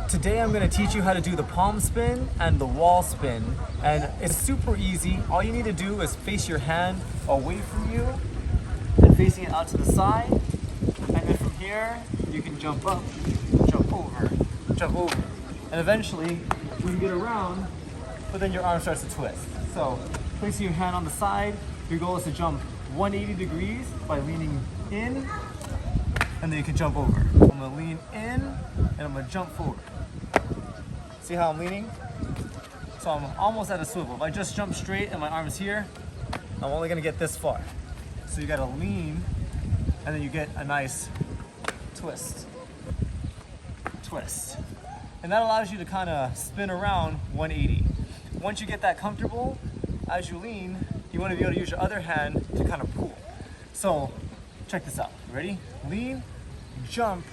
Today I'm going to teach you how to do the palm spin and the wall spin, and it's super easy. All you need to do is face your hand away from you and facing it out to the side, and then from here you can jump up, jump over, and eventually you can get around, but then your arm starts to twist. So placing your hand on the side, your goal is to jump 180 degrees by leaning in, and then you can jump over. I'm going to lean in and I'm going to jump forward. See how I'm leaning? So I'm almost at a swivel. If I just jump straight and my arm is here, I'm only going to get this far. So you got to lean, and then you get a nice twist. And that allows you to kind of spin around 180. Once you get that comfortable, as you lean, you want to be able to use your other hand to kind of pull. So check this out. Ready? Lean, jump,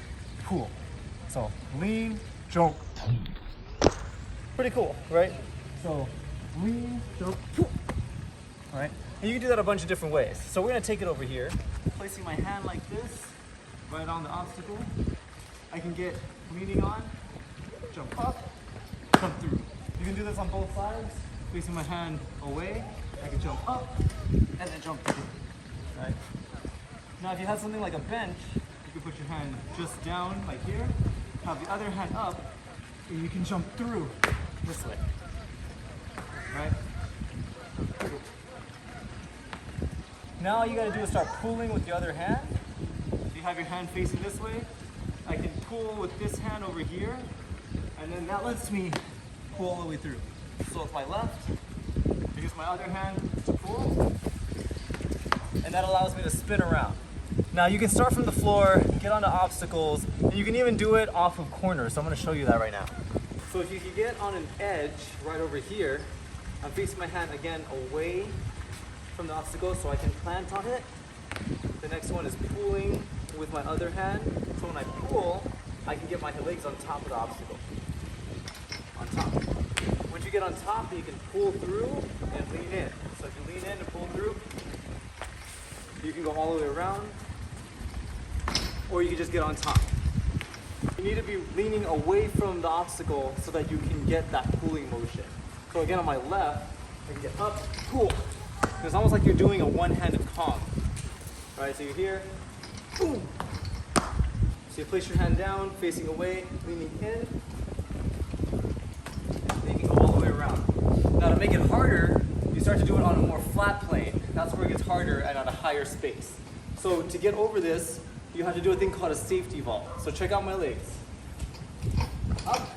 pull. So lean, jump. Pretty cool, right? So lean, jump, pull. All right? And you can do that a bunch of different ways. So we're going to take it over here, placing my hand like this, right on the obstacle. I can get leaning on, jump up, jump through. You can do this on both sides, placing my hand away. I can jump up and then jump through. Right? Now, if you have something like a bench, you can put your hand just down, like here, have the other hand up, and you can jump through this way. Right? Now all you gotta do is start pulling with the other hand. So you have your hand facing this way. I can pull with this hand over here, and then that lets me pull all the way through. So with my left, I use my other hand to pull, and that allows me to spin around. Now you can start from the floor, get onto obstacles, and you can even do it off of corners. So I'm going to show you that right now. So if you can get on an edge right over here, I'm facing my hand again away from the obstacle so I can plant on it. The next one is pulling with my other hand. So when I pull, I can get my legs on top of the obstacle. On top. Once you get on top, you can pull through and lean in. So if you lean in and pull through, you can go all the way around, or you can just get on top. You need to be leaning away from the obstacle so that you can get that pulling motion. So again, on my left, I can get up, pull. It's almost like you're doing a one-handed Kong. All right, so you're here, boom. So you place your hand down, facing away, leaning in, and you can go all the way around. Now to make it harder, you start to do it on a more flat plane. That's where it gets harder and at a higher space. So to get over this, you have to do a thing called a safety vault. So check out my legs. Up,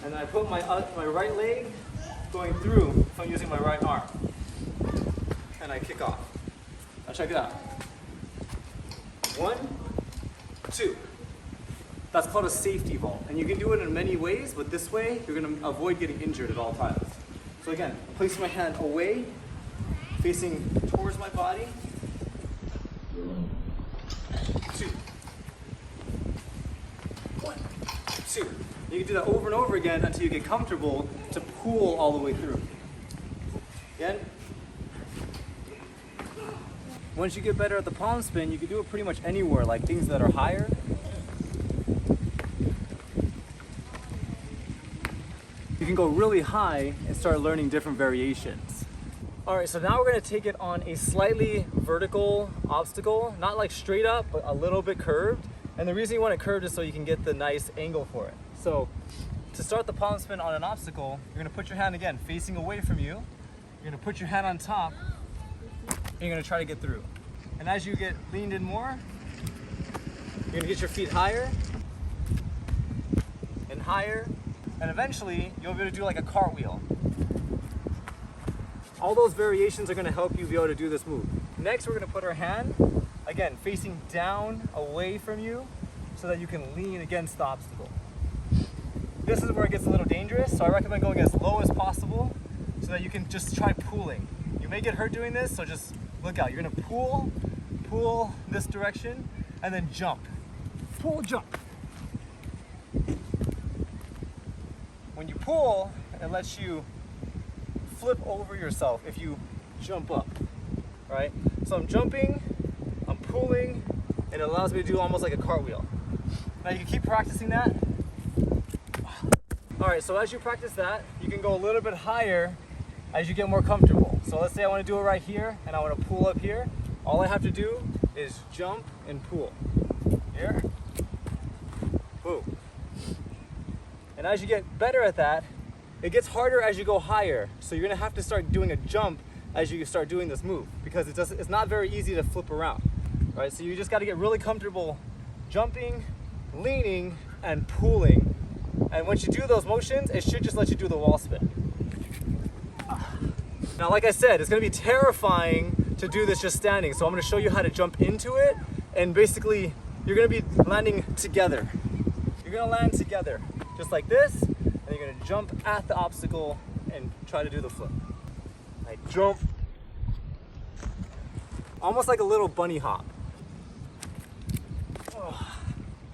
and then I put my right leg going through if I'm using my right arm. And I kick off. Now check it out. 1, 2. That's called a safety vault. And you can do it in many ways, but this way you're going to avoid getting injured at all times. So again, placing my hand away, facing towards my body. 2. 1, 2. You can do that over and over again until you get comfortable to pull all the way through. Again. Once you get better at the palm spin, you can do it pretty much anywhere, like things that are higher. You can go really high and start learning different variations. All right, so now we're gonna take it on a slightly vertical obstacle, not like straight up, but a little bit curved. And the reason you want it curved is so you can get the nice angle for it. So to start the palm spin on an obstacle, you're gonna put your hand again facing away from you. You're gonna put your hand on top, and you're gonna try to get through. And as you get leaned in more, you're gonna get your feet higher and higher, and eventually you'll be able to do like a cartwheel. All those variations are gonna help you be able to do this move. Next, we're gonna put our hand, again, facing down away from you so that you can lean against the obstacle. This is where it gets a little dangerous, so I recommend going as low as possible so that you can just try pulling. You may get hurt doing this, so just look out. You're gonna pull this direction, and then jump. Pull, jump. When you pull, it lets you flip over yourself if you jump up, right? So I'm jumping, I'm pulling, and it allows me to do almost like a cartwheel. Now you can keep practicing that All right, so as you practice that, you can go a little bit higher as you get more comfortable. So let's say I want to do it right here and I want to pull up here. All I have to do is jump and pull. Here, boom. And as you get better at that, it gets harder as you go higher. So you're gonna have to start doing a jump as you start doing this move because it's not very easy to flip around, right? So you just gotta get really comfortable jumping, leaning, and pulling. And once you do those motions, it should just let you do the wall spin. Now, like I said, it's gonna be terrifying to do this just standing. So I'm gonna show you how to jump into it. And basically, you're gonna be landing together. You're gonna land together, just like this. And you're gonna jump at the obstacle and try to do the flip. I jump. Almost like a little bunny hop.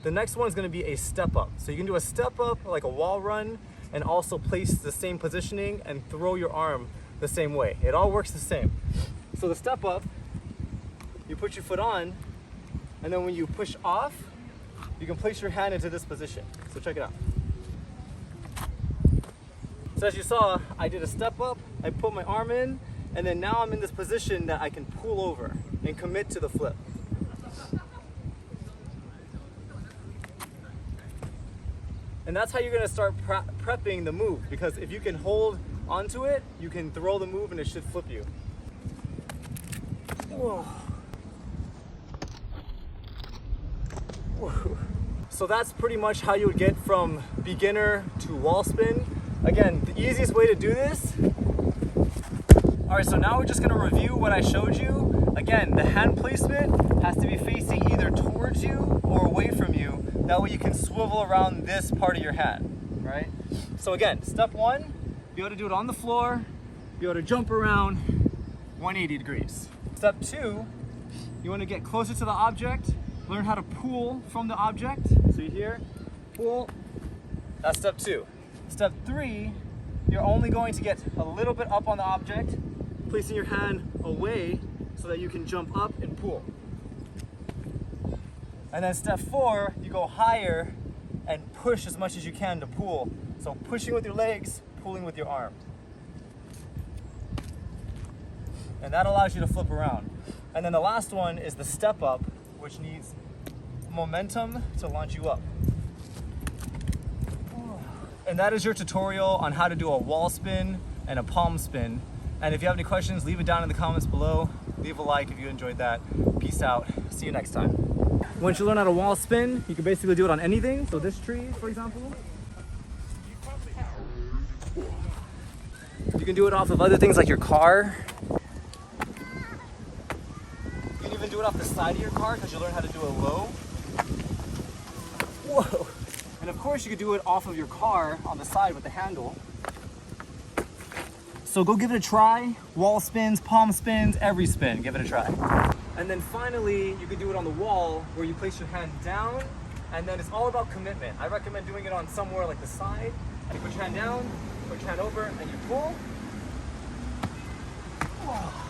The next one is gonna be a step up. So you can do a step up, like a wall run, and also place the same positioning and throw your arm the same way. It all works the same. So the step up, you put your foot on, and then when you push off, you can place your hand into this position. So check it out. So as you saw, I did a step up, I put my arm in, and then now I'm in this position that I can pull over and commit to the flip. And that's how you're gonna start prepping the move, because if you can hold onto it, you can throw the move and it should flip you. Whoa. Whoa. So that's pretty much how you would get from beginner to wall spin. Again, the easiest way to do this. All right, so now we're just gonna review what I showed you. Again, the hand placement has to be facing either towards you or away from you. That way you can swivel around this part of your hand, right? So again, step one, be able to do it on the floor, be able to jump around 180 degrees. Step two, you want to get closer to the object, learn how to pull from the object. So you hear, pull, that's step two. Step three, you're only going to get a little bit up on the object, placing your hand away so that you can jump up and pull. And then step four, you go higher and push as much as you can to pull. So pushing with your legs, pulling with your arms. And that allows you to flip around. And then the last one is the step up, which needs momentum to launch you up. And that is your tutorial on how to do a wall spin and a palm spin. And if you have any questions, leave it down in the comments below. Leave a like if you enjoyed that. Peace out. See you next time. Once you learn how to wall spin, you can basically do it on anything. So this tree, for example. You can do it off of other things like your car. You can even do it off the side of your car because you learn how to do it low. Whoa. And of course you could do it off of your car on the side with the handle. So go give it a try. Wall spins, palm spins, every spin, give it a try. And then finally, you can do it on the wall where you place your hand down, and then it's all about commitment. I recommend doing it on somewhere like the side. You put your hand down, put your hand over, and you pull. Whoa.